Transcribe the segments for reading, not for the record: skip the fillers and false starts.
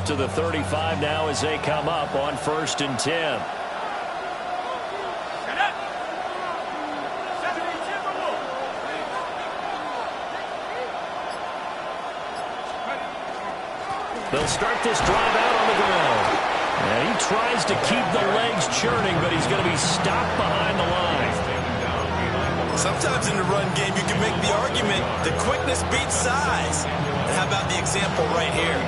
to the 35 now as they come up on 1st and 10. They'll start this drive out on the ground. And he tries to keep the legs churning, but he's going to be stopped behind the line. Sometimes in the run game, you can make the argument the quickness beats size. And how about the example right here?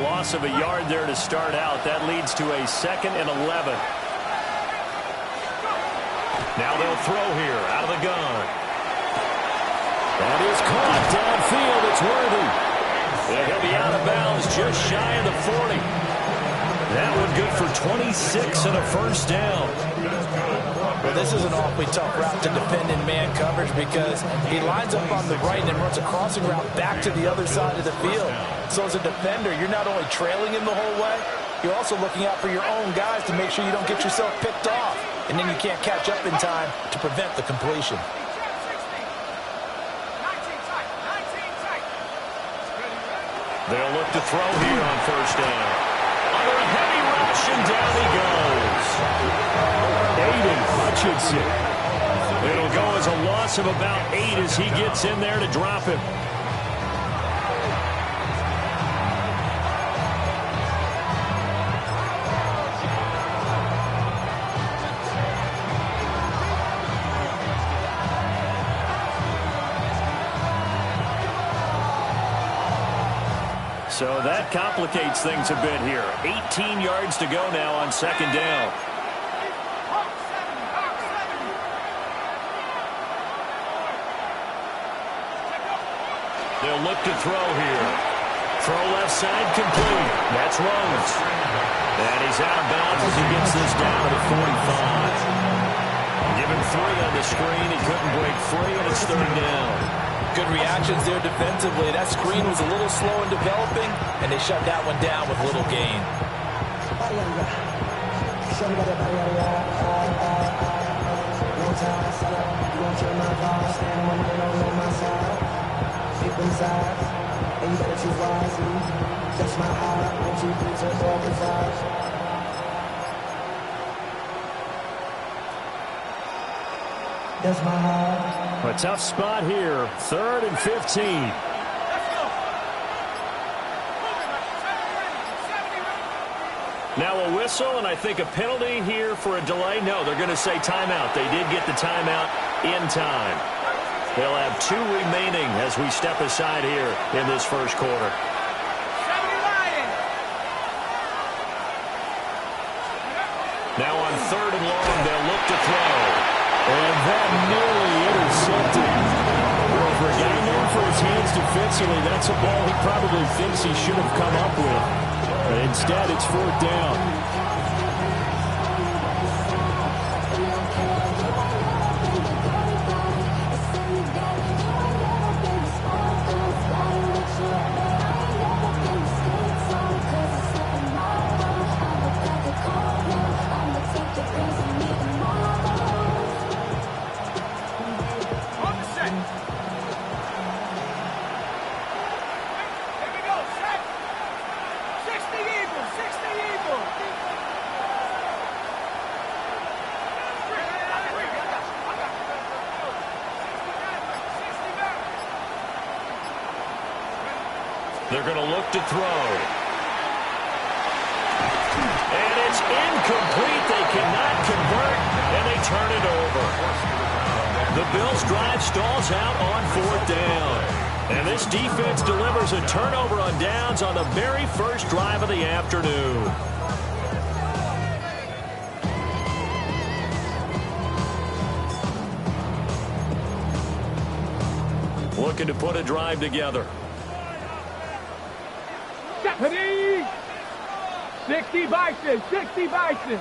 Loss of a yard there to start out. That leads to a 2nd and 11. Now they'll throw here out of the gun. That is caught downfield. It's Worthy. And he'll be out of bounds just shy of the 40. That one good for 26 and a first down. Well, this is an awfully tough route to defend in man coverage because he lines up on the right and then runs a crossing route back to the other side of the field. So as a defender, you're not only trailing him the whole way, you're also looking out for your own guys to make sure you don't get yourself picked off. And then you can't catch up in time to prevent the completion. They'll look to throw here on 1st down. Under a heavy rush, and down he goes. Aiden Hutchinson. It'll go as a loss of about 8 as he gets in there to drop him. So that complicates things a bit here. 18 yards to go now on 2nd down. They'll look to throw here. Throw left side complete. That's Rhodes. And he's out of bounds as he gets this down to the 45. Given 3 on the screen, he couldn't break free, and it's 3rd down. Good reactions there defensively. That screen was a little slow in developing, and they shut that one down with little gain. That's my heart. A tough spot here. 3rd and 15. Now a whistle, and I think a penalty here for a delay. No, they're going to say timeout. They did get the timeout in time. They'll have 2 remaining as we step aside here in this first quarter. Now on 3rd and long, they'll look to throw. And that nearly intercepted. Well, for a guy known for his hands defensively, that's a ball he probably thinks he should have come up with. But instead, it's 4th down. They're going to look to throw. And it's incomplete. They cannot convert, and they turn it over. The Bills' drive stalls out on 4th down. And this defense delivers a turnover on downs on the very first drive of the afternoon. Looking to put a drive together. 60 Bison, 60 Bison.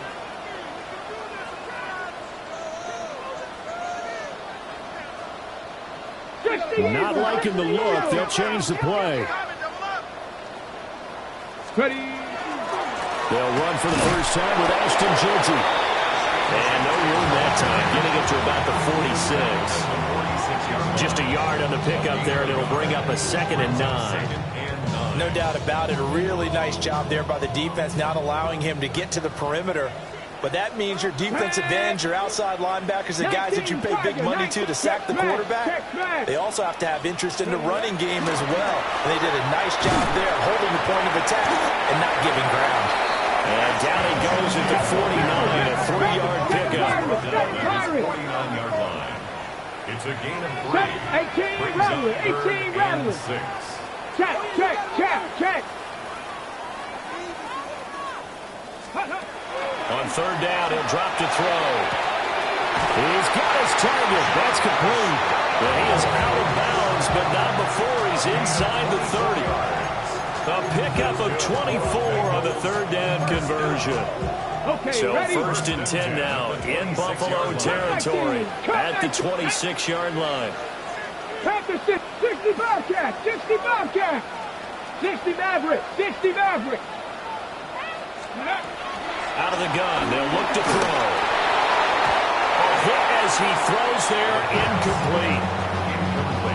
Not liking the look. They'll change the play. Ready. They'll run for the first time with Ashton Jersey. And no room that time, getting it to about the 46. Just a yard on the pickup there, and it'll bring up a 2nd and 9. No doubt about it. A really nice job there by the defense, not allowing him to get to the perimeter. But that means your defensive ends, your outside linebackers, the guys that you pay big money to sack the quarterback, they also have to have interest in the running game as well. And they did a nice job there holding the point of attack and not giving ground. And down he goes at the 49, a 3-yard pickup. 49-yard line. It's a gain of 3. 18 rattler, 18 rattler. 6. Check. On 3rd down, he'll drop to throw. He's got his target. That's complete. But he is out of bounds, but not before he's inside the 30. A pickup of 24 on the 3rd down conversion. Okay, So ready? 1st and 10 now in Buffalo territory at the 26-yard line. Panther 60 Bobcat, 60 Bobcat. 60 Maverick, 60 Maverick. Out of the gun, they'll look to throw. A hit as he throws there, incomplete.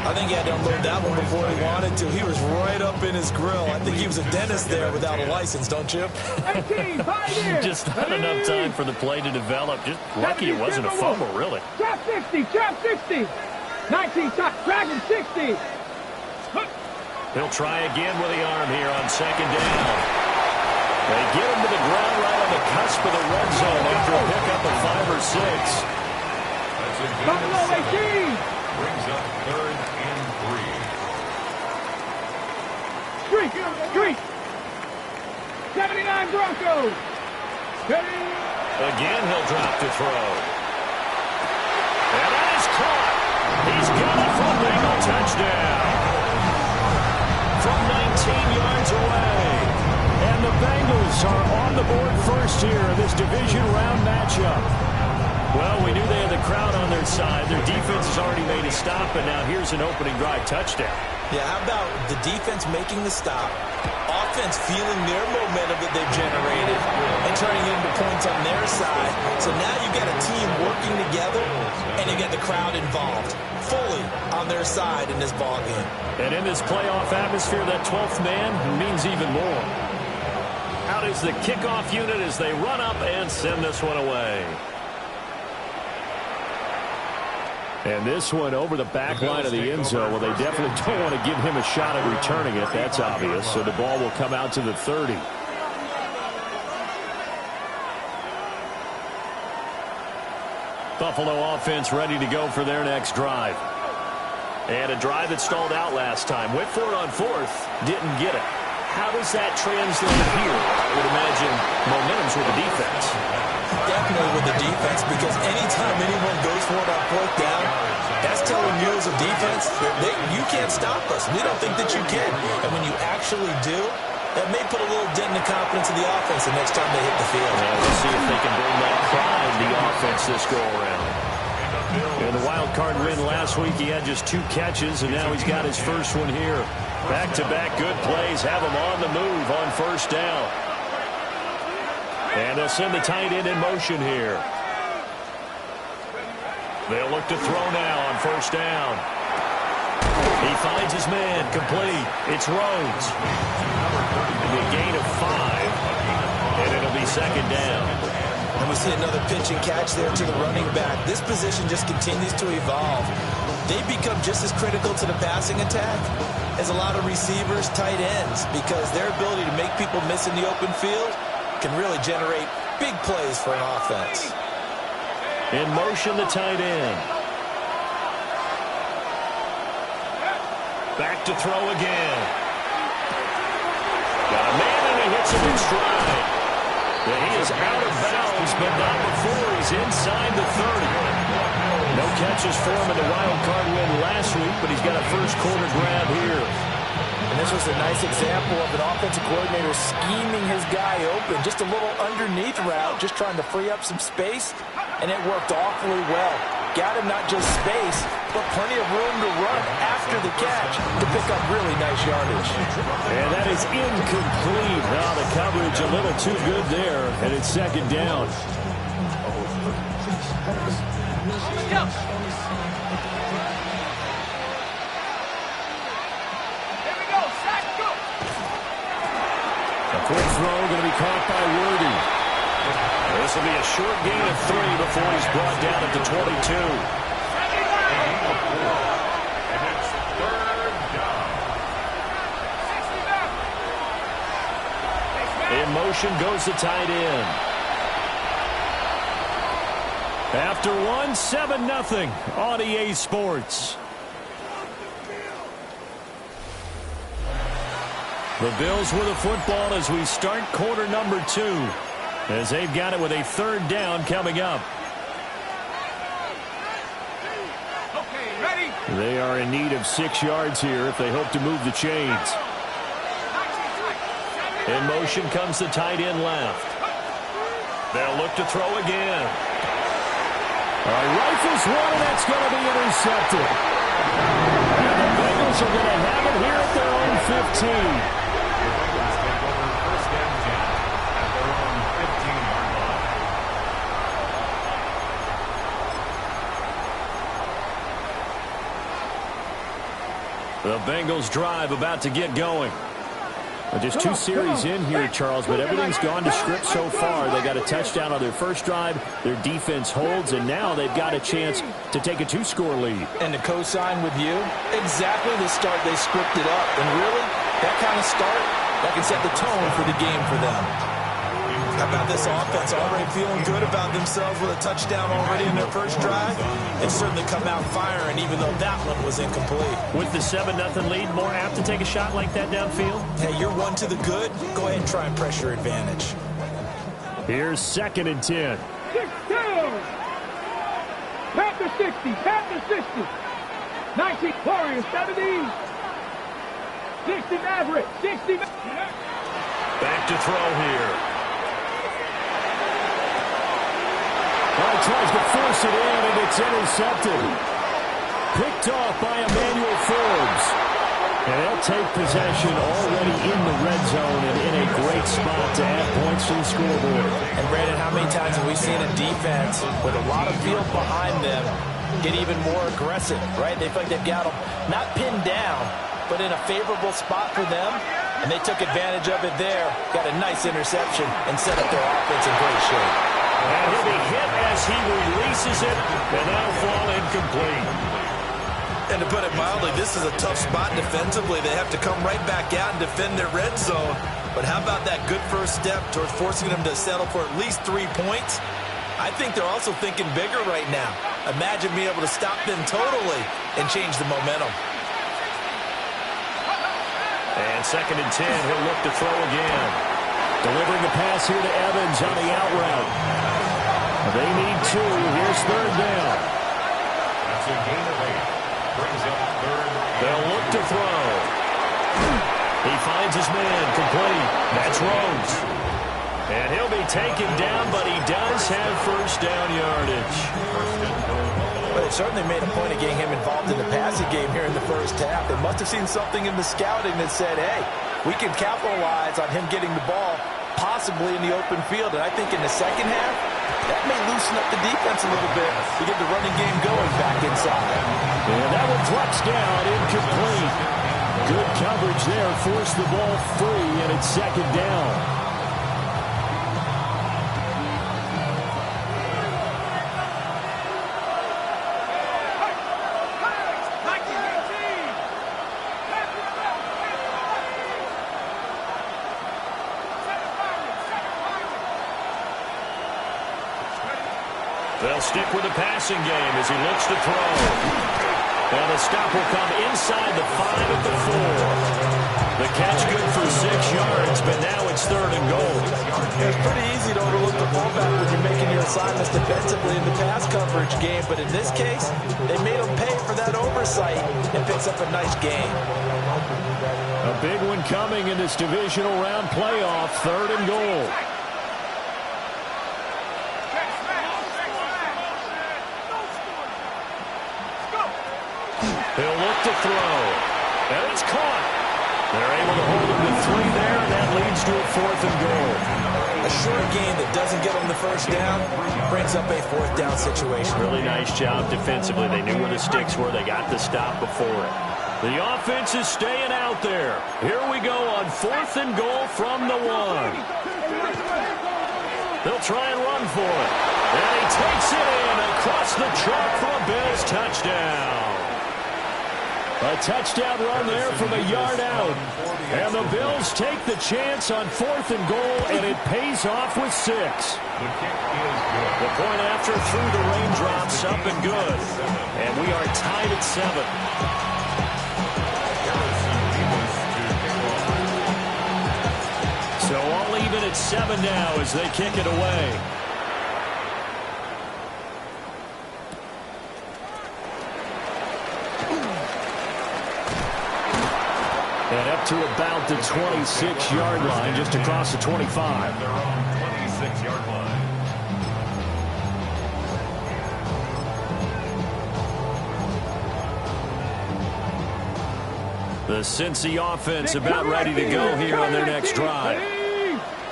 I think he had to unload that one before he wanted to. He was right up in his grill. I think he was a dentist there without a license, don't you? 18, Just not enough time for the play to develop. Just lucky it wasn't a fumble, really. Trap 60, trap 60. 19, top, Dragon 60. He'll try again with the arm here on 2nd down. They get him to the ground right on the cusp of the red zone after a pickup of 5 or 6. That's a gain Buffalo of 7. 18. Brings up 3rd and 3. Streak. 79 Broncos. Ready. Again, he'll drop to throw. And that is caught. He's got it for a Bengal touchdown. From 19 yards away. And the Bengals are on the board first here in this division round matchup. Well, we knew they had the crowd on their side. Their defense has already made a stop, and now here's an opening drive touchdown. Yeah, how about the defense making the stop, offense feeling their momentum that they've generated and turning it into points on their side. So now you've got a team working together, and you get the crowd involved fully on their side in this ballgame. And in this playoff atmosphere, that 12th man means even more. Out is the kickoff unit as they run up and send this one away. And this one over the back line of the end zone. Well, they definitely don't want to give him a shot at returning it. That's obvious. So the ball will come out to the 30. Buffalo offense ready to go for their next drive. And a drive that stalled out last time. Went for it on 4th. Didn't get it. How does that translate here? I would imagine momentum's with the defense. Definitely with the defense, because anytime anyone goes for it on 4th down, that's telling you as a defense that you can't stop us. We don't think that you can. And when you actually do, that may put a little dent in the confidence of the offense the next time they hit the field. Yeah, we'll see if they can bring that pride to the offense this go-around. In the wild card win last week, he had just 2 catches, and now he's got his first one here. Back-to-back good plays have him on the move on 1st down. And they'll send the tight end in motion here. They'll look to throw now on 1st down. He finds his man, complete. It's Rhodes. It'll be a gain of 5, and it'll be 2nd down. And we see another pitch and catch there to the running back. This position just continues to evolve. They become just as critical to the passing attack as a lot of receivers, tight ends, because their ability to make people miss in the open field can really generate big plays for an offense. In motion, the tight end. Back to throw again. Got a man, and he hits him in stride. But he is out of bounds, but not before he's inside the 30. No catches for him in the wild card win last week, but he's got a first quarter grab here. And this was a nice example of an offensive coordinator scheming his guy open. Just a little underneath route, just trying to free up some space, and it worked awfully well. Got him not just space, but plenty of room to run after the catch to pick up really nice yardage. And that is incomplete. Now the coverage a little too good there, and it's second down. A quick throw going to be caught by Worthy. This will be a short gain of 3 before he's brought down at the 22. And it's third down. In motion goes the tight end. After 1, 7-0 on EA Sports. The Bills with the football as we start quarter number 2. As they've got it with a third down coming up. Okay, ready? They are in need of 6 yards here if they hope to move the chains. In motion comes the tight end left. They'll look to throw again. Rifles one, and that's going to be intercepted. And the Bengals are going to have it here at their own 15. First and 10 at their own 15-yard line. The Bengals drive about to get going. Just 2 series in here, Charles, but everything's gone to script so far. They got a touchdown on their first drive. Their defense holds, and now they've got a chance to take a 2-score lead. And to co-sign with you, exactly the start they scripted up. And really, that kind of start, that can set the tone for the game for them. How about this offense already feeling good about themselves with a touchdown already in their first drive? It's certainly come out firing, even though that one was incomplete. With the 7-0 lead, more apt to take a shot like that downfield? Hey, you're 1 to the good. Go ahead and try and press your advantage. Here's 2nd and 10. 6 down. Panther 60, Panther 60. 19 Warriors 70. 60 Maverick, 60 Back to throw here. Tries to force it in, and it's intercepted. Picked off by Emmanuel Forbes. And they'll take possession already in the red zone and in a great spot to add points to the scoreboard. And Brandon, how many times have we seen a defense with a lot of field behind them get even more aggressive, right? They feel like they've got them not pinned down, but in a favorable spot for them. And they took advantage of it there. Got a nice interception and set up their offense in great shape. And he'll be hit as he releases it, and that'll fall incomplete. And to put it mildly, this is a tough spot defensively. They have to come right back out and defend their red zone. But how about that good first step towards forcing them to settle for at least 3 points? I think they're also thinking bigger right now. Imagine being able to stop them totally and change the momentum. And 2nd and 10, he'll look to throw again. Delivering the pass here to Evans on the out route. They need 2. Here's 3rd down. That's a gain of 8. Brings up 3rd. They'll look to throw. He finds his man complete. That's Rhodes. And he'll be taken down, but he does have first down yardage. But they certainly made a point of getting him involved in the passing game here in the first half. They must have seen something in the scouting that said, hey, we can capitalize on him getting the ball possibly in the open field. And I think in the second half, that may loosen up the defense a little bit to get the running game going back inside. And that one drops down, incomplete. Good coverage there, forced the ball free, and it's 2nd down. They'll stick with the passing game as he looks to throw. And the stop will come inside the 5 at the 4. The catch good for 6 yards, but now it's 3rd and goal. It's pretty easy to overlook the fullback when you're making your assignments defensively in the pass coverage game, but in this case, they made him pay for that oversight and picks up a nice gain. A big one coming in this divisional round playoff, 3rd and goal. He'll look to throw. And it's caught. They're able to hold him to 3 there, and that leads to a 4th and goal. A short game that doesn't get them the first down brings up a 4th down situation. Really nice job defensively. They knew where the sticks were. They got the stop before it. The offense is staying out there. Here we go on 4th and goal from the 1. They'll try and run for it. And he takes it in across the chalk for a Bills touchdown. A touchdown run there from a yard out. And the Bills take the chance on 4th and goal, and it pays off with 6. The point after through the raindrops, up and good. And we are tied at 7. So all even at 7 now as they kick it away. And up to about the 26-yard line, just across the 25. Their own 26-yard line. The Cincy offense about ready to go here on their next drive.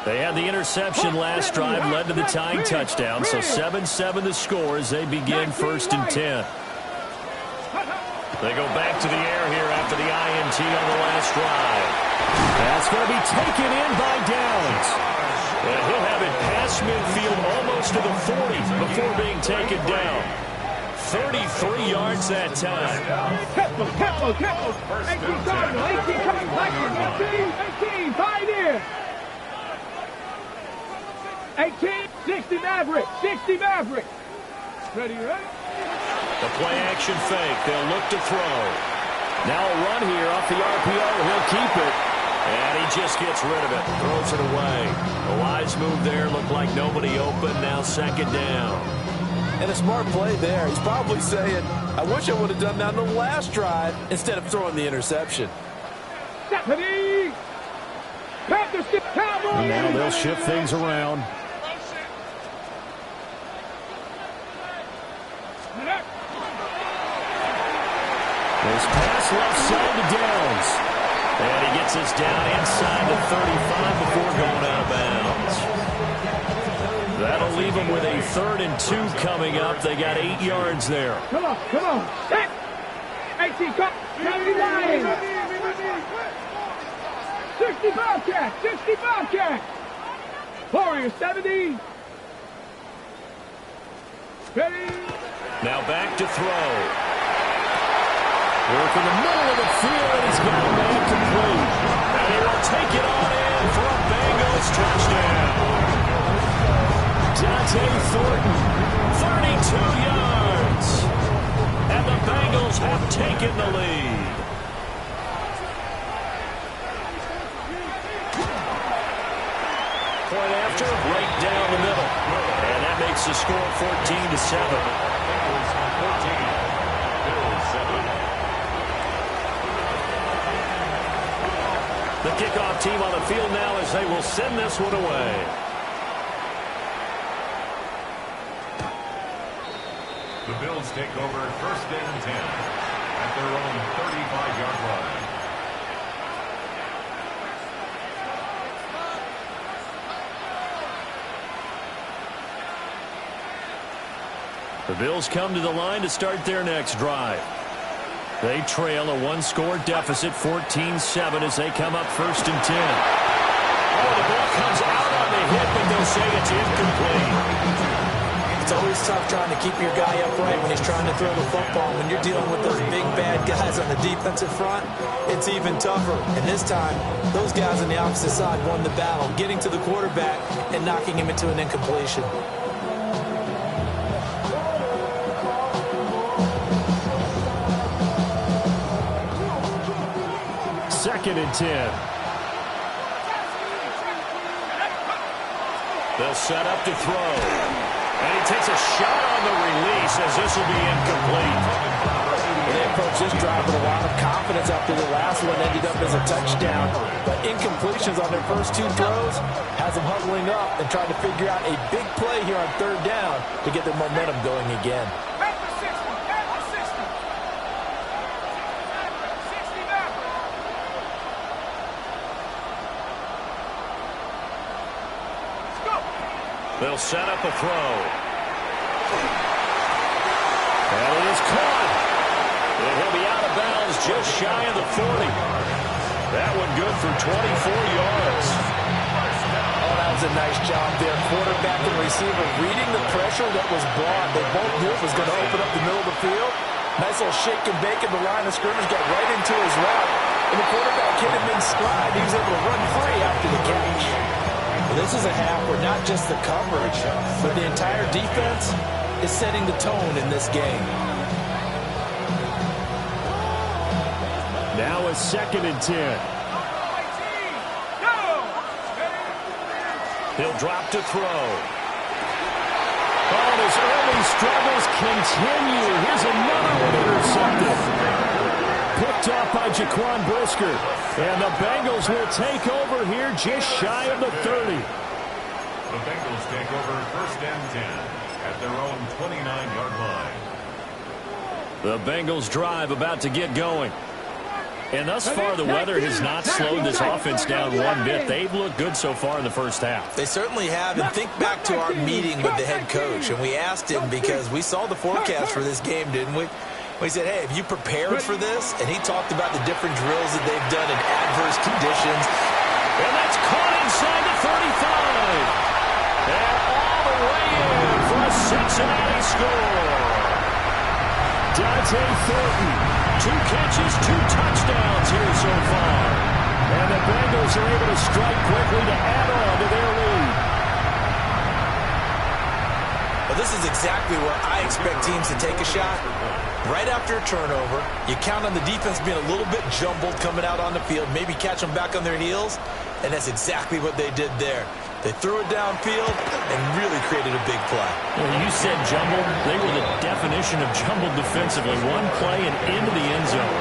They had the interception last drive, led to the tying touchdown, so 7-7 the score as they begin 1st and 10. They go back to the air here after the INT on the last drive. That's going to be taken in by Downs. And he'll have it past midfield almost to the 40 before being taken down. 33 yards that time. Tempo. 18 Cardinal, 18 Cardinal, 18, 5 in. 18, 60 Maverick, 60 Maverick. Ready, right? The play action fake. They'll look to throw. Now a run here off the RPO. He'll keep it. And he just gets rid of it. Throws it away. A wise move there. Looked like nobody open. Now 2nd down. And a smart play there. He's probably saying, I wish I would have done that on the last drive instead of throwing the interception. Stephanie! Panthers get Cowboys! Now they'll shift things around. This pass left side to Downs. And he gets us down inside the 35 before going out of bounds. That'll leave him with a 3rd and 2 coming up. They got 8 yards there. Come on. Set. 18 cut. 79. 60 Bobcat. Warriors 70. Ready. Now back to throw. Work in the middle of the field, and he's got a man complete. And he will take it on in for a Bengals touchdown. Dante Thornton, 32 yards. And the Bengals have taken the lead. Point after, right down the middle. And that makes the score 14-7. Bengals 14, Bills 7. The kickoff team on the field now as they will send this one away. The Bills take over 1st and 10 at their own 35-yard line. The Bills come to the line to start their next drive. They trail a 1-score deficit, 14-7, as they come up 1st and 10. Oh, the ball comes out on the hit, but they'll say it's incomplete. It's always tough trying to keep your guy upright when he's trying to throw the football. When you're dealing with those big, bad guys on the defensive front, it's even tougher. And this time, those guys on the opposite side won the battle, getting to the quarterback and knocking him into an incompletion. 2nd and 10. They'll set up to throw. And he takes a shot on the release as this will be incomplete. They approached this drive with a lot of confidence after the last one ended up as a touchdown. But incompletions on their first two throws has them huddling up and trying to figure out a big play here on third down to get their momentum going again. They'll set up a throw. And it is caught. And he'll be out of bounds just shy of the 40. That one good for 24 yards. Oh, that was a nice job there. Quarterback and receiver reading the pressure that was brought. They both knew it was going to open up the middle of the field. Nice little shake and bake in the line of scrimmage. Got right into his route. And the quarterback hit him in stride. He was able to run free after the catch. This is a half where not just the coverage, but the entire defense is setting the tone in this game. Now a 2nd and 10. He'll drop to throw. Oh, his early struggles continue. Here's another one intercepted. Picked off by Jaquan Brisker. And the Bengals will take over here just shy of the 30. The Bengals take over 1st and 10 at their own 29-yard line. The Bengals drive about to get going. And thus far, the weather has not slowed this offense down one bit. They've looked good so far in the first half. They certainly have. And think back to our meeting with the head coach. And we asked him because we saw the forecast for this game, didn't we? We said, hey, have you prepared for this? And he talked about the different drills that they've done in adverse conditions. And that's caught inside the 35. And all the way in for a Cincinnati score. Dante Thornton, 2 catches, 2 touchdowns here so far. And the Bengals are able to strike quickly to add on to their lead. Well, this is exactly where I expect teams to take a shot. Right after a turnover, you count on the defense being a little bit jumbled coming out on the field, maybe catch them back on their heels, and that's exactly what they did there. They threw it downfield and really created a big play. Well, you said jumbled. They were the definition of jumbled defensively. One play and into the end zone.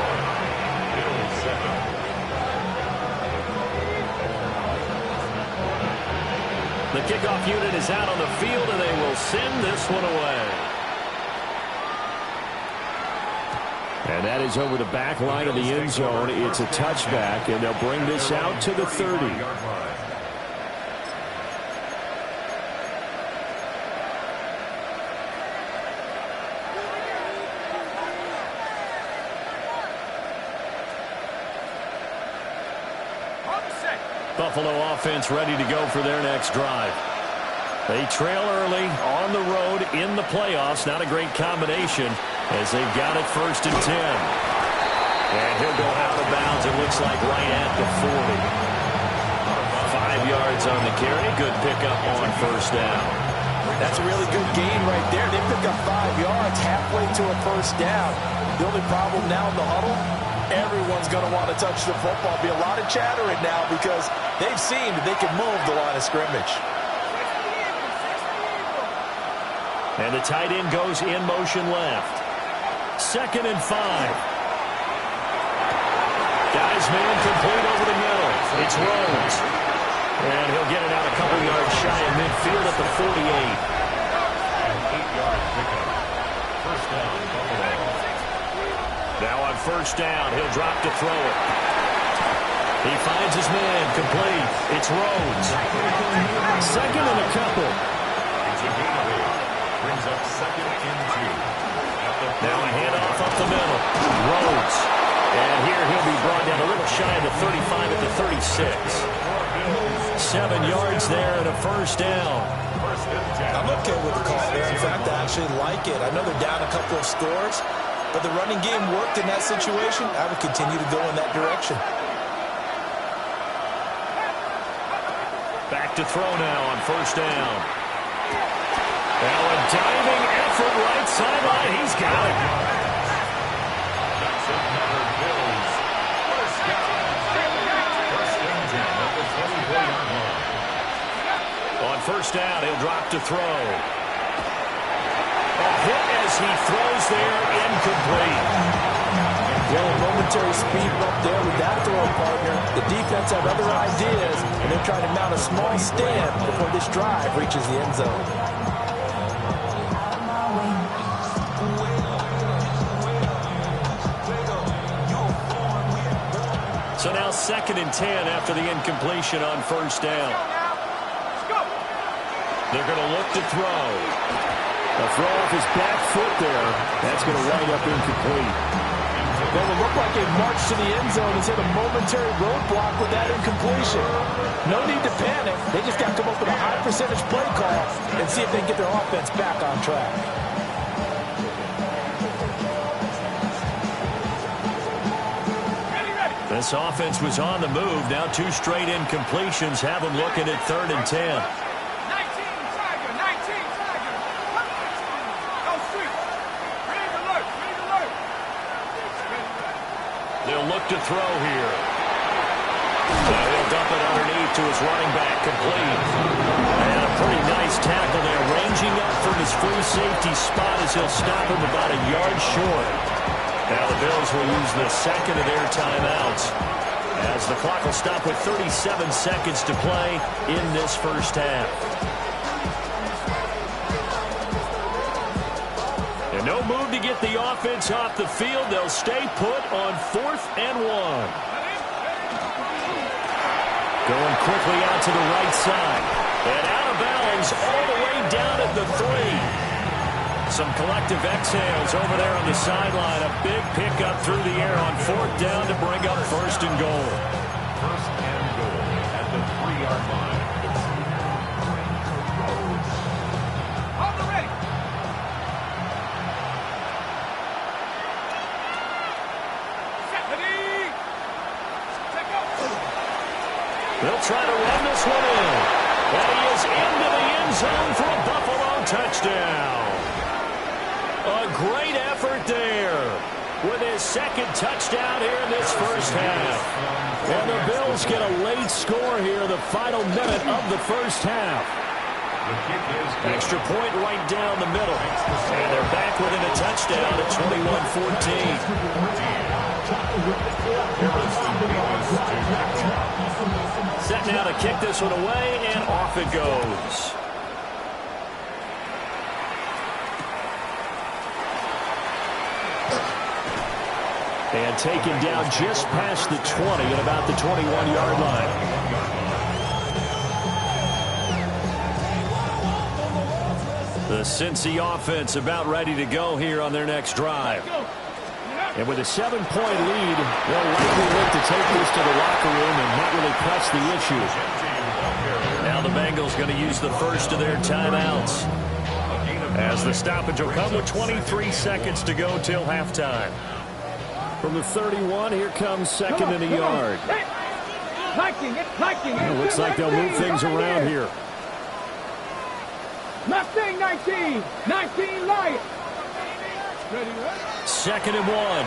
The kickoff unit is out on the field, and they will send this one away. And that is over the back line of the end zone. It's a touchback, and they'll bring this out to the 30. Buffalo offense ready to go for their next drive. They trail early on the road in the playoffs. Not a great combination as they've got it 1st and 10. And he'll go out of bounds, it looks like right at the 40. 5 yards on the carry. Good pickup on 1st down. That's a really good gain right there. They pick up 5 yards halfway to a 1st down. The only problem now in the huddle, everyone's going to want to touch the football. Be a lot of chattering now because they've seen that they can move the line of scrimmage. And the tight end goes in motion left. 2nd and 5. Guys man complete over the middle. It's Rhodes. And he'll get it out a couple yards shy of midfield at the 48. 8-yard pickup. 1st down, Buffalo. Now on 1st down, he'll drop to throw it. He finds his man complete. It's Rhodes. 2nd and a couple. Brings up 2nd and 2. Now a handoff up the middle. Rhodes. And here he'll be brought down a little shy of the 35 at the 36. 7 yards there and a 1st down. I'm okay with the call there. In fact, I actually like it. I know they're down a couple of scores, but the running game worked in that situation. I would continue to go in that direction. Back to throw now on 1st down. Now a diving effort right sideline. He's got it. That's another Bills. 1st down. 1st and 10 at the 24-yard line. On 1st down, he'll drop to throw. A hit as Bills. He throws there, incomplete. Well, a momentary speed bump there with that throw partner. The defense had other ideas, and they're trying to mount a small stand before this drive reaches the end zone. So now 2nd and 10 after the incompletion on first down. They're going to look to throw. A throw off his back foot there. That's going to wind up incomplete. Well, it looked like they marched to the end zone and hit a momentary roadblock with that incompletion. No need to panic. They just got to come up with a high percentage play call and see if they can get their offense back on track. This offense was on the move. Now 2 straight incompletions have them looking at 3rd and 10. 19 Tiger. Go Squeaks. Read alert. They'll look to throw here. He'll dump it underneath to his running back, complete. And a pretty nice tackle there, ranging up from his free safety spot as he'll stop him about a yard short. Now the Bills will use the 2nd of their timeouts as the clock will stop with 37 seconds to play in this first half. And no move to get the offense off the field. They'll stay put on 4th and 1. Going quickly out to the right side. And out of bounds all the way down at the 3. Some collective exhales over there on the sideline. A big pickup through the air on 4th down to bring up 1st and goal. 1st and goal at the 3-yard line. Hold the ready. Set ready. Take off. They'll try to run this one in. And he is into the end zone for a Buffalo touchdown. A great effort there with his 2nd touchdown here in this first half. And the Bills get a late score here, the final minute of the first half. Extra point right down the middle. And they're back within a touchdown at 21-14. Set now to kick this one away, and off it goes. And taken down just past the 20 at about the 21-yard line. The Cincy offense about ready to go here on their next drive. And with a 7-point lead, they'll likely look to take this to the locker room and not really press the issue. Now the Bengals going to use the first of their timeouts, as the stoppage will come with 23 seconds to go till halftime. From the 31, here comes 2nd and a yard. It looks like they'll move things around here. Mustang 19 Lion. Ready, 2nd and 1.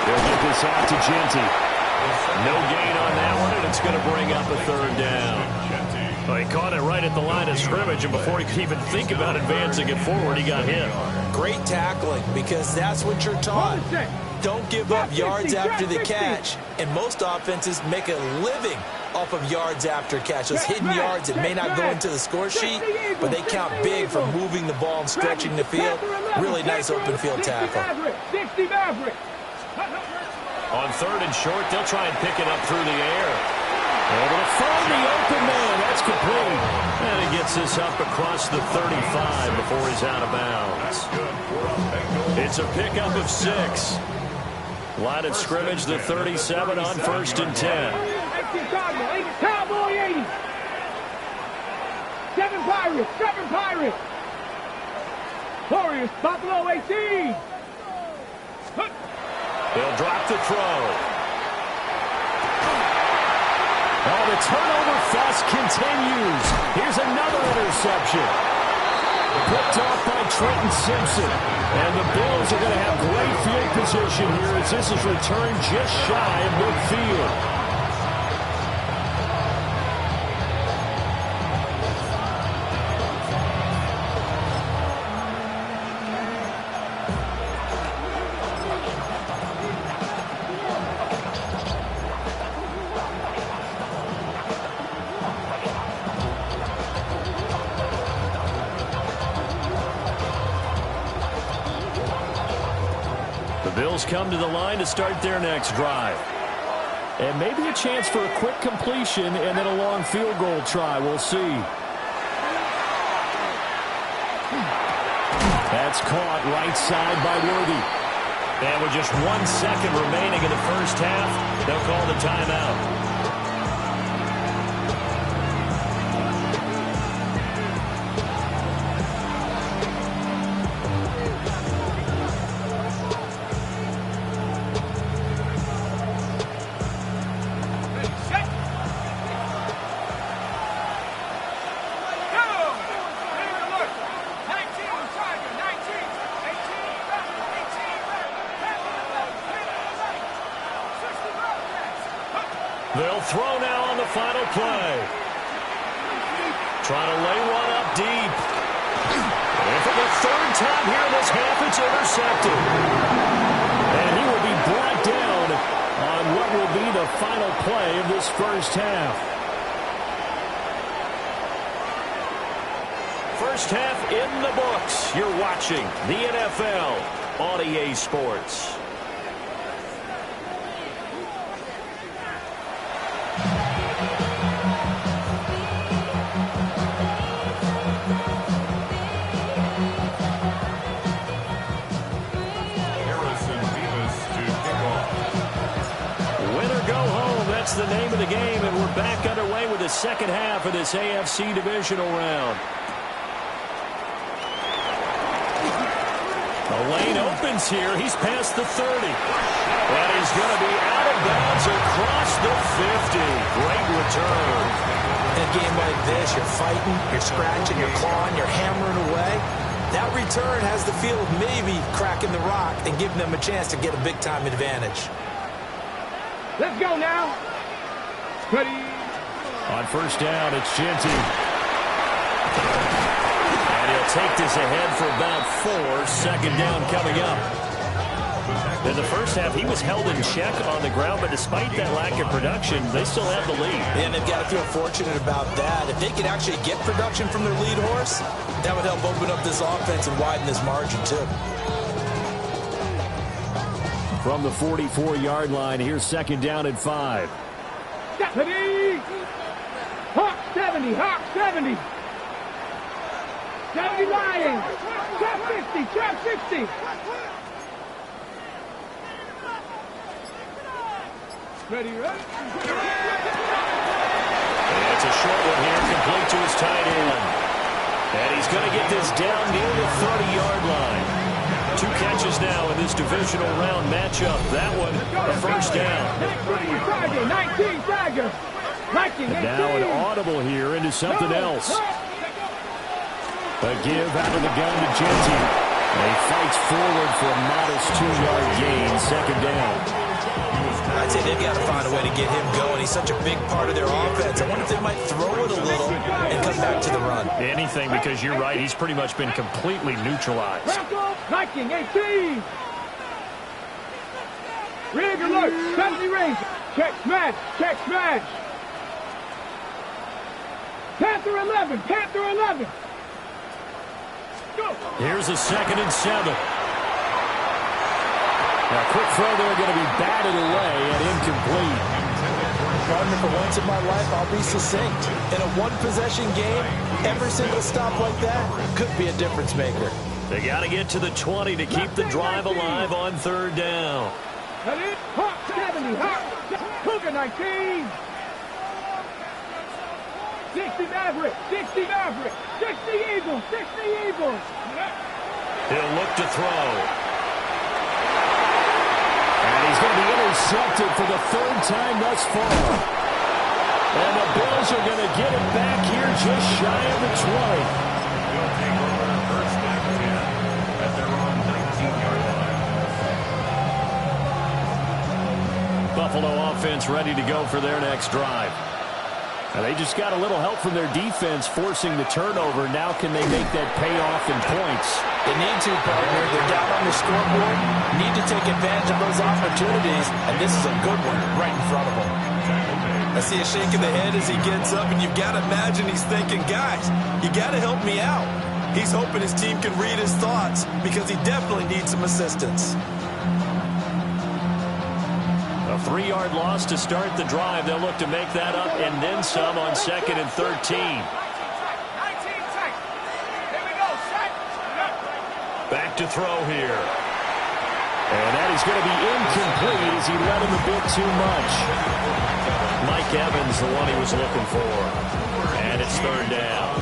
They'll get this out to Genty. No gain on that one, and it's going to bring up a 3rd down. Well, he caught it right at the line of scrimmage, and before he could even think about advancing it forward, he got hit. Great tackling, because that's what you're taught. Don't give up yards after the catch. And most offenses make a living off of yards after catch. Those hidden yards that may not go into the score sheet, but they count big for moving the ball and stretching the field. Really nice open field tackle. On 3rd and short, they'll try and pick it up through the air. Able to find the open man. That's complete. And he gets this up across the 35 before he's out of bounds. It's a pickup of 6. Line of scrimmage, the 37 on 1st and 10. Cowboy 80. 7 Pirates. Warriors, Buffalo 18. They'll drop the throw. Oh, the turnover fest continues. Here's another interception. Picked off by Trenton Simpson. And the Bills are going to have great field position here as this is returned just shy of midfield. Bills come to the line to start their next drive. And maybe a chance for a quick completion and then a long field goal try. We'll see. That's caught right side by Worthy. And with just 1 second remaining in the first half, they'll call the timeout. They'll throw now on the final play. Trying to lay one up deep. And for the third time here in this half, it's intercepted. And he will be brought down on what will be the final play of this first half. First half in the books. You're watching the NFL on EA Sports. That's the name of the game, and we're back underway with the second half of this AFC divisional round. The lane opens here. He's past the 30. And he's going to be out of bounds across the 50. Great return. In a game like this, you're fighting, you're scratching, you're clawing, you're hammering away. That return has the feel of maybe cracking the rock and giving them a chance to get a big-time advantage. Let's go now. Ready. On first down, it's Genty. And he'll take this ahead for about 4. Second down coming up. In the first half, he was held in check on the ground, but despite that lack of production, they still have the lead. And they've got to feel fortunate about that. If they could actually get production from their lead horse, that would help open up this offense and widen this margin, too. From the 44-yard line, here's second down at 5. Hawk 70, Hawk 70. 70 Lions. Trap 50, trap 60. Ready, ready. And it's a short one here, complete to his tight end. And he's going to get this down near the 30-yard line. 2 catches now in this divisional round matchup. That one, a first down. 19 Tiger. And now an audible here into something else. A give out of the gun to Genty. And he fights forward for a modest 2-yard gain, second down. I'd say they've got to find a way to get him going. He's such a big part of their offense. I wonder if they might throw it a little and come back to the run. Anything, because you're right. He's pretty much been completely neutralized. Viking 18. Rig alert. 70 range. Check smash. Check smash. Panther 11. Panther 11. Go. Here's a 2nd and 7. Now, quick throw there, going to be batted away and incomplete. Gardner, for once in my life, I'll be succinct. In a one-possession game, every single stop like that could be a difference maker. They got to get to the 20 to keep the drive alive on 3rd down. Hawk 70, Hawk. Cougar 19. 60 Maverick, 60 Maverick, 60 Eagles, 60 Eagles. He'll look to throw. And he's going to be intercepted for the 3rd time thus far. And the Bills are going to get it back here just shy of the 20. They'll take over first and 10 at their own 19-yard line. Buffalo offense ready to go for their next drive. Now they just got a little help from their defense forcing the turnover. Now can they make that pay off in points? They need to, partner. They're down on the scoreboard. Need to take advantage of those opportunities, and this is a good one right in front of them. I see a shake of the head as he gets up, and you've got to imagine he's thinking, guys, you got to help me out. He's hoping his team can read his thoughts because he definitely needs some assistance. 3-yard loss to start the drive. They'll look to make that up and then some on 2nd and 13. Back to throw here. And that is going to be incomplete as he led him a bit too much. Mike Evans, the one he was looking for. And it's 3rd down.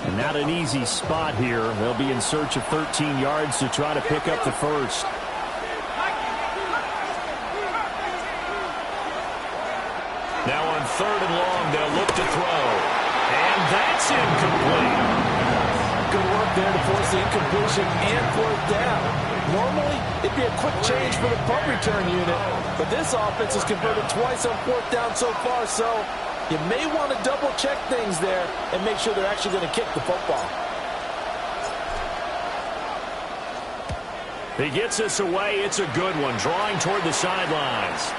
And not an easy spot here. They'll be in search of 13 yards to try to pick up the first. Now on 3rd and long, they'll look to throw. And that's incomplete. Good work there to force the incompletion and 4th down. Normally, it'd be a quick change for the punt return unit, but this offense has converted twice on 4th down so far, so you may want to double-check things there and make sure they're actually going to kick the football. He gets us away. It's a good one, drawing toward the sidelines.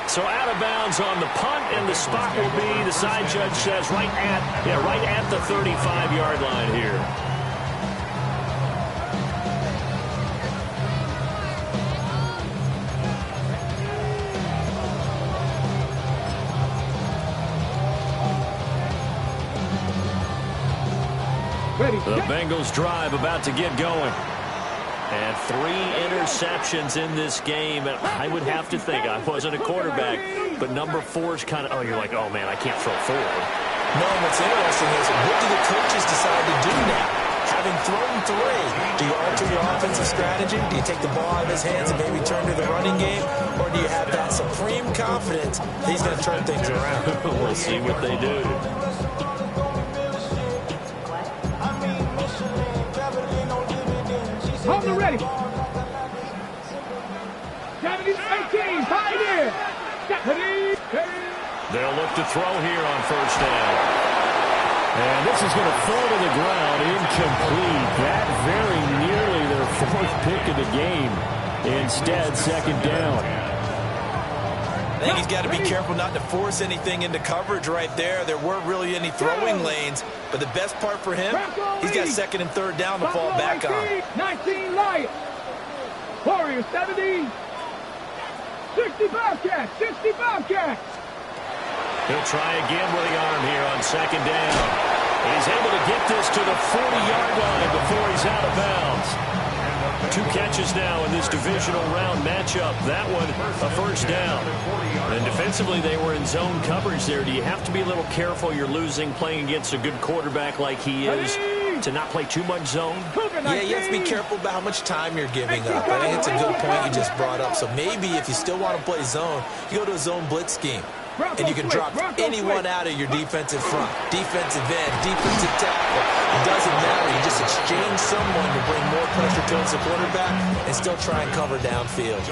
So out of bounds on the punt, and the spot will be, the side judge says, right at the 35-yard line here. The Bengals drive about to get going. And 3 interceptions in this game. And I would have to think, I wasn't a quarterback, but number 4 is kind of, oh, you're like, oh, man, I can't throw forward. No, what's interesting is, what do the coaches decide to do now? Having thrown 3, do you alter your offensive strategy? Do you take the ball out of his hands and maybe turn to the running game? Or do you have that supreme confidence that he's going to turn things around? We'll see what they do. Hold the ready. 17, 18, pioneer. 17. They'll look to throw here on 1st down. And this is going to fall to the ground, incomplete. That very nearly their 4th pick of the game. Instead, 2nd down. I think he's got to be careful not to force anything into coverage right there. There weren't really any throwing lanes, but the best part for him, he's got 2nd and 3rd down to fall back on. 19 Lions. Warriors 70. 60 Bobcats. 60 Bobcats. He'll try again with the arm here on 2nd down. He's able to get this to the 40-yard line before he's out of bounds. 2 catches now in this divisional round matchup. That one, a 1st down. And defensively, they were in zone coverage there. Do you have to be a little careful? You're losing playing against a good quarterback like he is to not play too much zone? Yeah, you have to be careful about how much time you're giving up. I think it's a good point you just brought up. So maybe if you still want to play zone, you go to a zone blitz scheme. And you can drop anyone out of your defensive front, defensive end, defensive tackle. It doesn't matter. You just exchange someone to bring more pressure towards the quarterback and still try and cover downfield.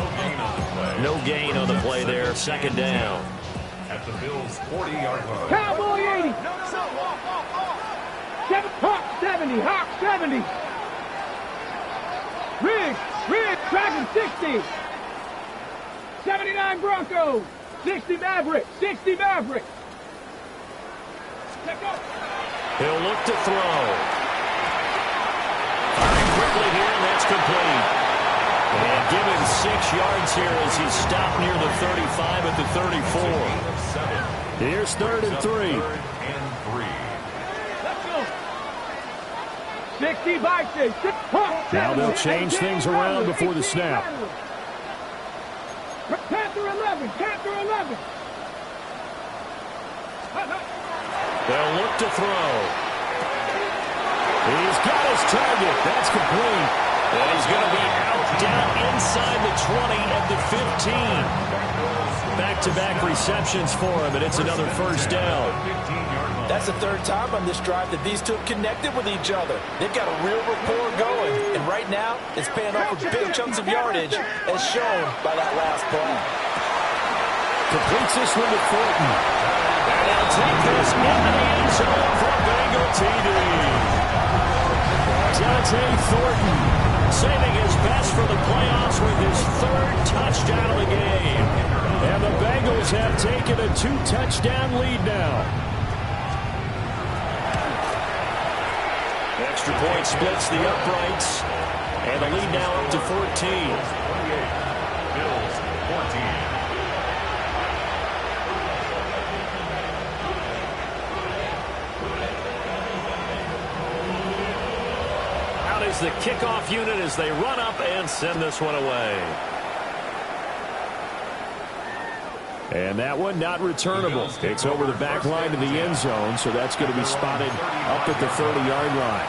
No gain on the play there. 2nd down. At the Bills' 40-yard line. Cowboy 80. Hawk 70. Hawk 70. Riggs, Dragon 60. 79 Broncos. 60 Mavericks. 60 Mavericks. He'll look to throw. Firing quickly here, and that's complete. And given 6 yards here as he stopped near the 35 at the 34. Here's 3rd and 3. 60 Vikings. Now they'll change things around before the snap. Panther 11. Panther 11. They'll look to throw. He's got his target. That's complete. And he's going to be out down inside the 20 at the 15. Back-to-back receptions for him, and it's another 1st down. That's the 3rd time on this drive that these 2 have connected with each other. They've got a real rapport going, and right now it's paying off with big chunks of yardage, as shown by that last play. Completes this one to Thornton. And he'll take this into the end zone for a Bengal TD. Dante Thornton saving his best for the playoffs with his 3rd touchdown of the game. And the Bengals have taken a 2-touchdown lead now. extra point splits the uprights. And the lead now up to 14. 28. Bills 14. Out is the kickoff unit as they run up and send this one away. And that one not returnable. It's over the back line to the end zone, so that's going to be spotted up at the 30-yard line.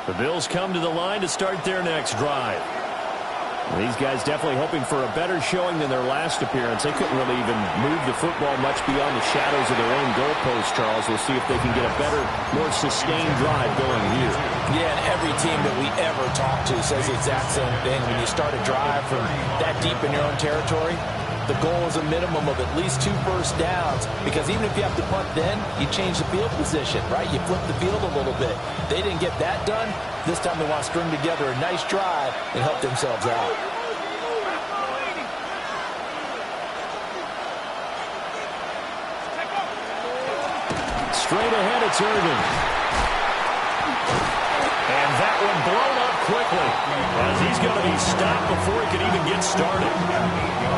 The Bills come to the line to start their next drive. These guys definitely hoping for a better showing than their last appearance. They couldn't really even move the football much beyond the shadows of their own goalpost, Charles. We'll see if they can get a better, more sustained drive going here. Yeah, and every team that we ever talk to says the exact same thing. When you start a drive from that deep in your own territory, the goal is a minimum of at least 2 first downs, because even if you have to punt then, you change the field position, right? You flip the field a little bit. They didn't get that done. This time they want to string together a nice drive and help themselves out. Straight ahead, it's Irvin. And that one blown up quickly as he's going to be stopped before he can even get started.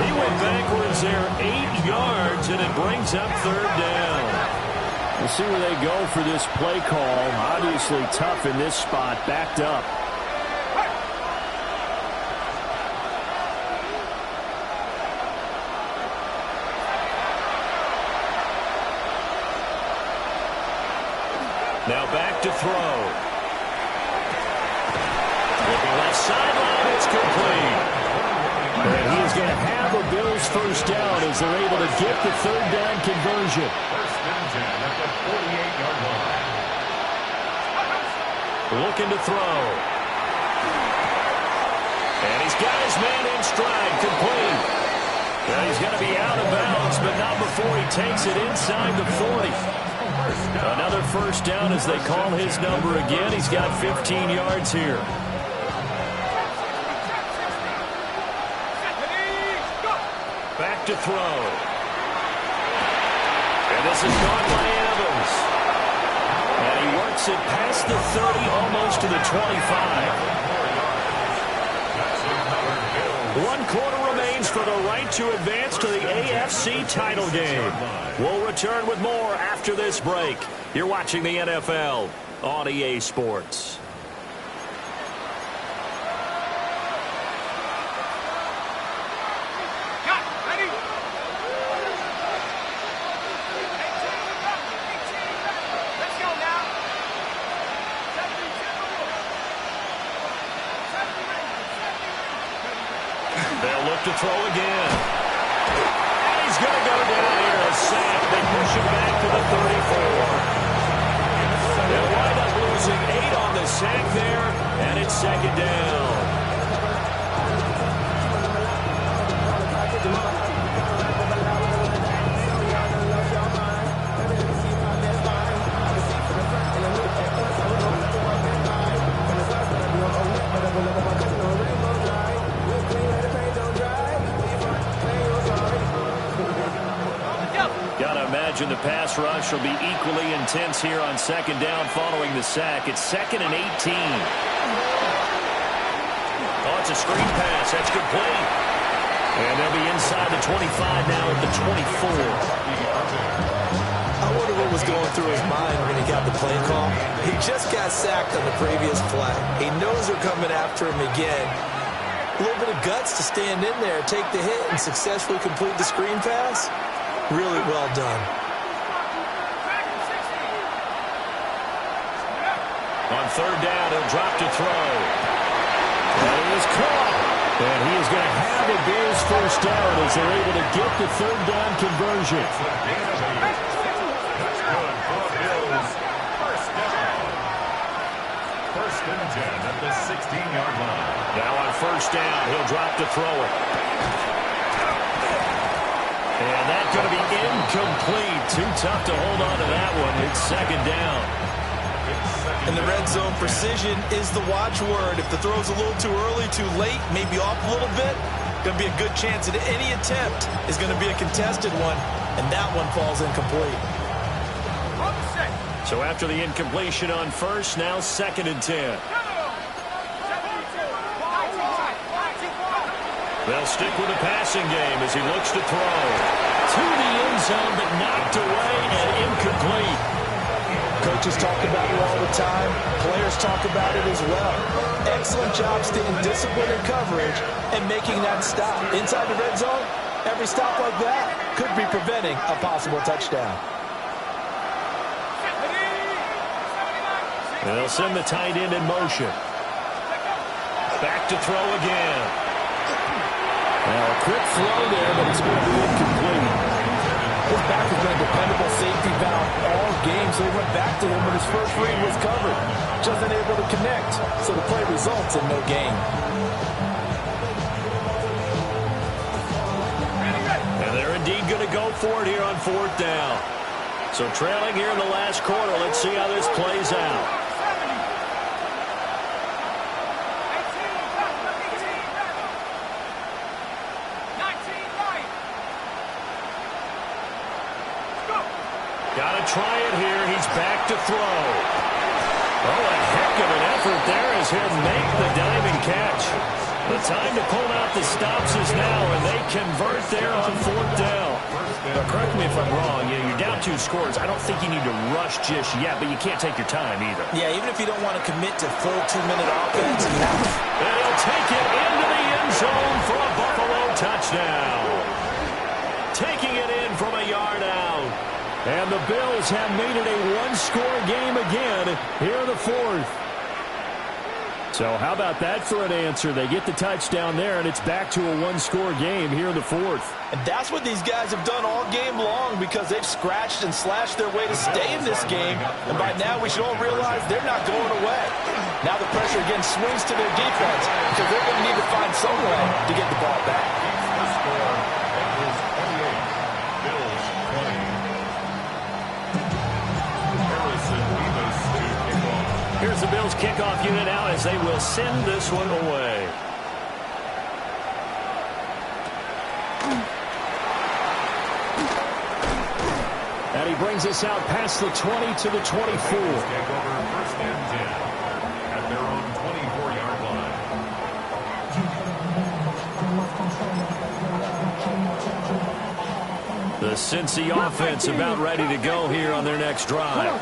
He went backwards there 8 yards, and it brings up 3rd down. We'll see where they go for this play call. Obviously tough in this spot, backed up. Now back to throw. Looking left sideline, it's complete. And he is going to have a Bills first down as they're able to get the 3rd down conversion. First and 10 at the 48-yard line. Looking to throw. And he's got his man in stride, complete. And he's going to be out of bounds, but not before he takes it inside the 40. Another first down as they call his number again. He's got 15 yards here. Back to throw. And this is caught by Evans. And he works it past the 30, almost to the 25. 1 quarter remains for the right to advance to the AFC title game. We'll return with more after this break. You're watching the NFL on EA Sports. They'll look to throw again. And he's going to go down here, a sack. They push him back to the 34. They'll wind up losing 8 on the sack there, and it's 2nd down. Gotta imagine the pass rush will be equally intense here on 2nd down following the sack. It's 2nd and 18. Oh, it's a screen pass. That's complete. And they'll be inside the 25 now at the 24. I wonder what was going through his mind when he got the play call. He just got sacked on the previous play. He knows they're coming after him again. A little bit of guts to stand in there, take the hit, and successfully complete the screen pass. Really well done. On 3rd down, he'll drop to throw. And it is caught. And he is going to have a Bills first down as they're able to get the 3rd down conversion. That's good for Bills. First down. 1st and 10 at the 16-yard line. Now on 1st down, he'll drop to throw it. And that's going to be incomplete. Too tough to hold on to that one. It's second down. In the red zone, precision is the watchword. If the throw's a little too early, too late, maybe off a little bit, going to be a good chance that any attempt is going to be a contested one, and that one falls incomplete. So after the incompletion on first, now second and 10. They'll stick with the passing game as he looks to throw. To the end zone, but knocked away and incomplete. Coaches talk about it all the time. Players talk about it as well. Excellent job staying disciplined in coverage and making that stop. Inside the red zone, every stop like that could be preventing a possible touchdown. And they'll send the tight end in motion. Back to throw again. Now a quick throw there, but it's going to be incomplete. His back has been a dependable safety valve all game, so he went back to him when his first read was covered. Just unable to connect, so the play results in no gain. And they're indeed going to go for it here on fourth down. So trailing here in the last quarter, let's see how this plays out. Got to try it here. He's back to throw. Oh, a heck of an effort there as he'll make the diving catch. The time to pull out the stops is now, and they convert there on fourth down. Now, correct me if I'm wrong. You're down 2 scores. I don't think you need to rush just yet, but you can't take your time either. Yeah, even if you don't want to commit to full 2-minute offense. And he'll take it into the end zone for a Buffalo touchdown. Taking it in from a yard out. And the Bills have made it a one-score game again here in the fourth. So how about that for an answer? They get the touchdown there, and it's back to a one-score game here in the fourth. And that's what these guys have done all game long because they've scratched and slashed their way to stay in this game. And by now we should all realize they're not going away. Now the pressure again swings to their defense because they're going to need to find some way to get the ball back. The score is 28. Bills 20. Here's the Bills kickoff unit now as they will send this one away. And he brings us out past the 20 to the 24. Take over first and 10 at their own 24-yard line. The Cincy offense about ready to go here on their next drive.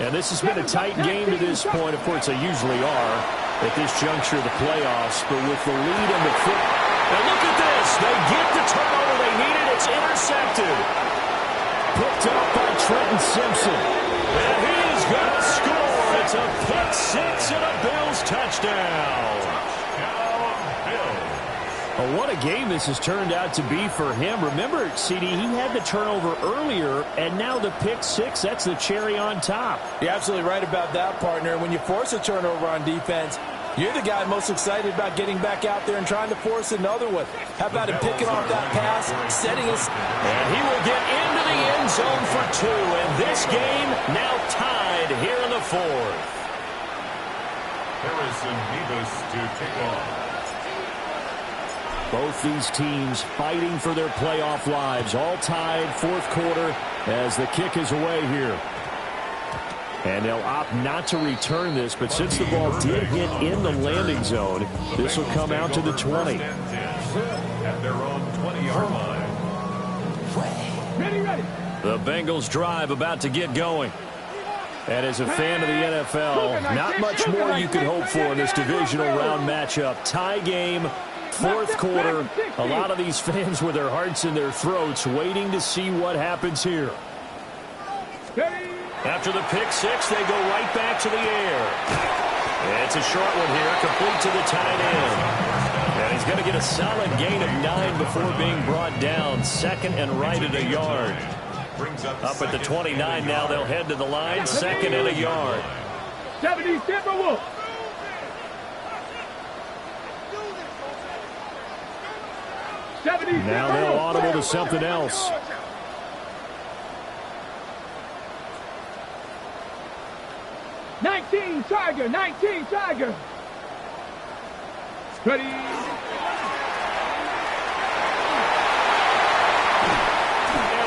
And this has been a tight game to this point. Of course, they usually are at this juncture of the playoffs. But with the lead and the foot. And look at this. They get the turnover they needed. It's intercepted. Picked up by Trenton Simpson. And he's going to score. It's a pick six and a Bills touchdown. Oh, what a game this has turned out to be for him. Remember, CD, he had the turnover earlier, and now the pick six, that's the cherry on top. You're absolutely right about that, partner. When you force a turnover on defense, you're the guy most excited about getting back out there and trying to force another one. How about him picking off that pass, setting us? And he will get into the end zone for 2. And this game now tied here in the fourth. Harrison Nevis to kick off. Both these teams fighting for their playoff lives. All tied fourth quarter as the kick is away here. And they'll opt not to return this, but since the ball did hit in the landing zone, this will come out to the 20. At their own 20-yard line. Ready. The Bengals drive about to get going. And as a fan of the NFL, not much more you could hope for in this divisional round matchup. Tie game. Fourth quarter, a lot of these fans with their hearts in their throats waiting to see what happens here. After the pick six, they go right back to the air. It's a short one here, complete to the tight end. And he's going to get a solid gain of 9 before being brought down. Second and right at a yard. Up at the 29 now, they'll head to the line. Second and a yard. 70 Timberwolves. Now they'll audible to something else. Nineteen Tiger. Ready. And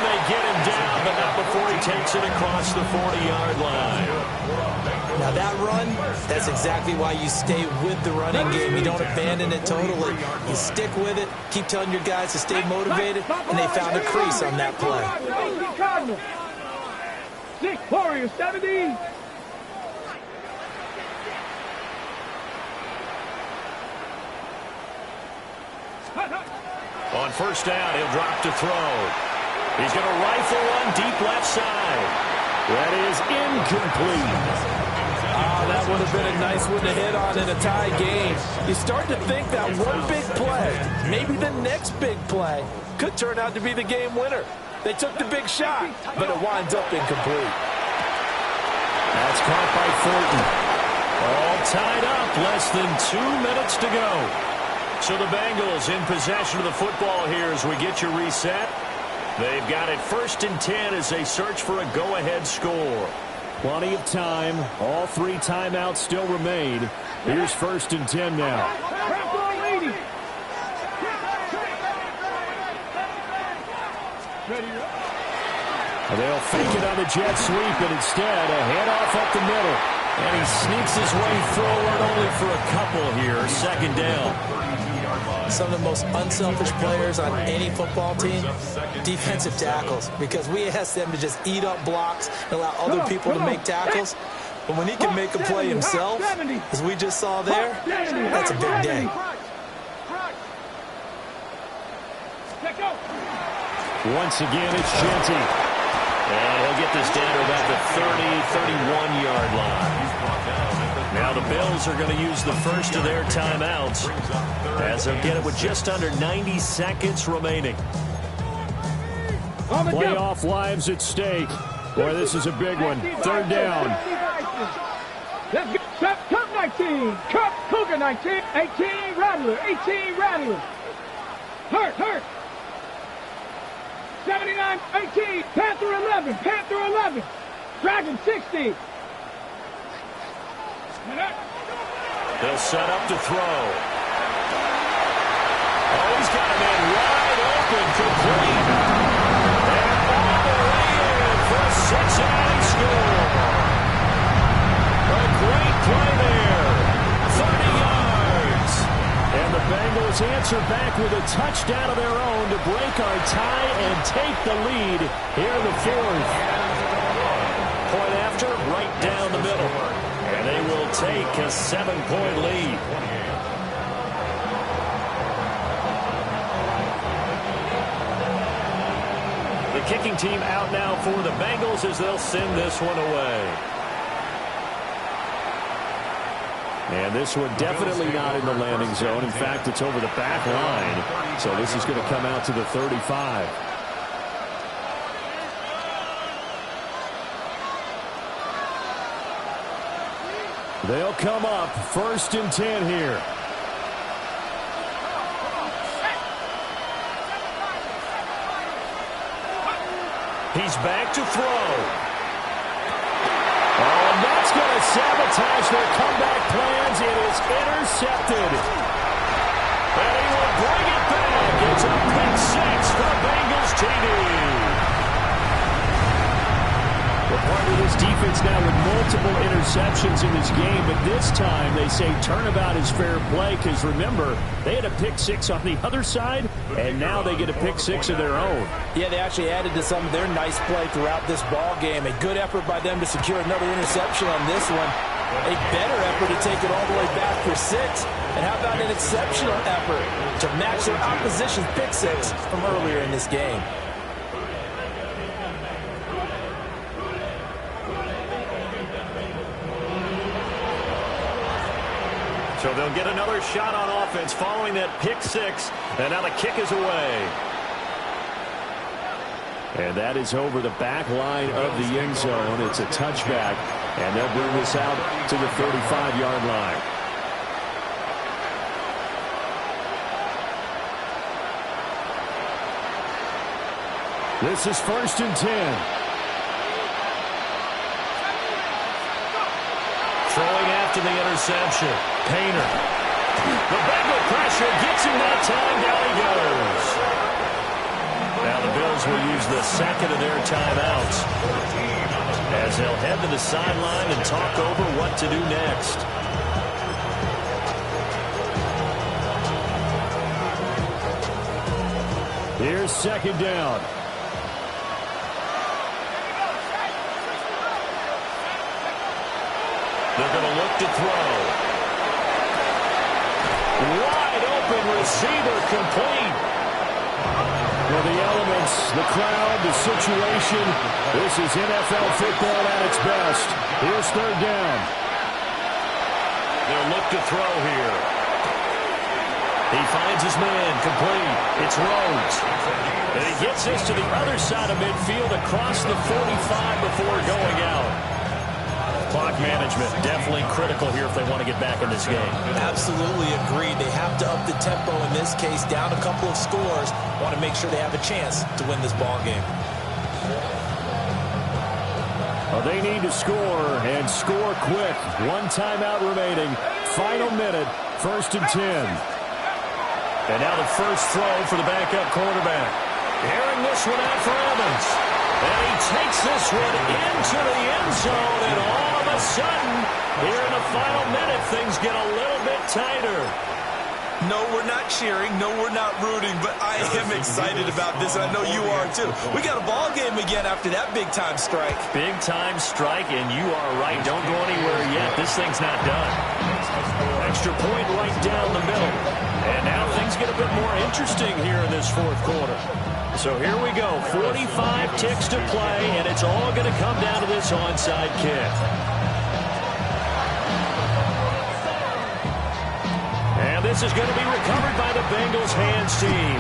they get him down, but not before he takes it across the 40-yard line. Now that run, that's exactly why you stay with the running game. You don't abandon it totally. You stick with it, keep telling your guys to stay motivated, and they found a crease on that play. 6 Warriors 70. On first down, he'll drop to throw. He's going to rifle one deep left side. That is incomplete. That would have been a nice one to hit on in a tie game. You start to think that one big play, maybe the next big play, could turn out to be the game winner. They took the big shot, but it winds up incomplete. That's caught by Thornton. All tied up, less than 2 minutes to go. So the Bengals in possession of the football here as we get you reset. They've got it 1st and 10 as they search for a go-ahead score. Plenty of time. All 3 timeouts still remain. Here's 1st and 10 now. They'll fake it on the jet sweep, and instead a handoff up the middle. And he sneaks his way forward only for a couple here. 2nd down. Some of the most unselfish players on any football team, defensive tackles, because we ask them to just eat up blocks and allow other people to make tackles. But when he can make a play himself, as we just saw there, that's a big day. Once again, it's Genty. And he'll get this down to about the 31-yard line. Now the Bills are going to use the first of their timeouts as they'll get it with just under 90 seconds remaining. Playoff lives at stake. Boy, this is a big one. 3rd down. Let's go. Cup 19. Cup Cougar 19. 18 Rattler. 18 Rattler. Hurt. 79, 18, Panther 11, Dragon 60. They'll set up to throw. Oh, he's got a man wide open, complete. And all the way in for a 6-0 score. A great play there. 30 yards. And the Bengals answer back with a touchdown of their own to break our tie and take the lead here in the 4th. Point after, right down the middle. And they will take a 7-point lead. The kicking team out now for the Bengals as they'll send this one away. And this one definitely not in the landing zone. In fact, it's over the back line. So this is going to come out to the 35. They'll come up 1st and 10 here. He's back to throw. Oh, and that's going to sabotage their comeback plans. It is intercepted. And he will bring it back. It's a pick 6 for the Bengals TD. Well, part of this defense now with multiple interceptions in this game, but this time they say turnabout is fair play because, remember, they had a pick 6 on the other side, and now they get a pick 6 of their own. Yeah, they actually added to some of their nice play throughout this ball game. A good effort by them to secure another interception on this one. A better effort to take it all the way back for 6. And how about an exceptional effort to match their opposition's pick 6 from earlier in this game. So they'll get another shot on offense following that pick 6. And now the kick is away. And that is over the back line of the end zone. It's a touchback, and they'll bring this out to the 35-yard line. This is 1st and 10. Throwing after the interception. Painter. The Bengal pressure gets him that time. Down he goes. Now the Bills will use the second of their timeouts as they'll head to the sideline and talk over what to do next. Here's 2nd down. They're going to look to throw. Wide open receiver, complete. Well, the elements, the crowd, the situation, this is NFL football at its best. Here's 3rd down. They'll look to throw here. He finds his man, complete. It's Rhodes. And he gets this to the other side of midfield across the 45 before going out. Clock management, definitely critical here if they want to get back in this game. Absolutely agreed. They have to up the tempo in this case, down a couple of scores. Want to make sure they have a chance to win this ball game. Well, they need to score, and score quick. 1 timeout remaining. Final minute, 1st and 10. And now the first throw for the backup quarterback. Airing this one out for Evans. And he takes this one into the end zone, and all of a sudden, here in the final minute, things get a little bit tighter. No, we're not cheering. No, we're not rooting, but I am excited about this, and I know you are too. We got a ball game again after that big-time strike. Big-time strike, and you are right. Don't go anywhere yet. This thing's not done. Extra point right down the middle. And now things get a bit more interesting here in this 4th quarter. So here we go. 45 ticks to play, and it's all going to come down to this onside kick. And this is going to be recovered by the Bengals hands team.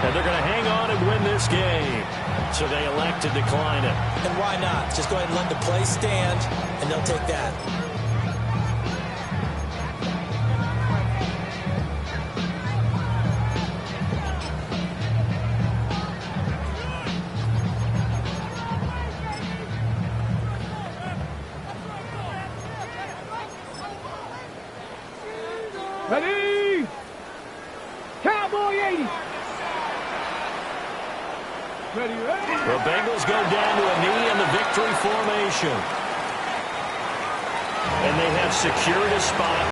And they're going to hang on and win this game. So they elect to decline it. And why not? Just go ahead and let the play stand, and they'll take that. Ready? Cowboy 80. Ready, ready. The Bengals go down to a knee in the victory formation. And they have secured a spot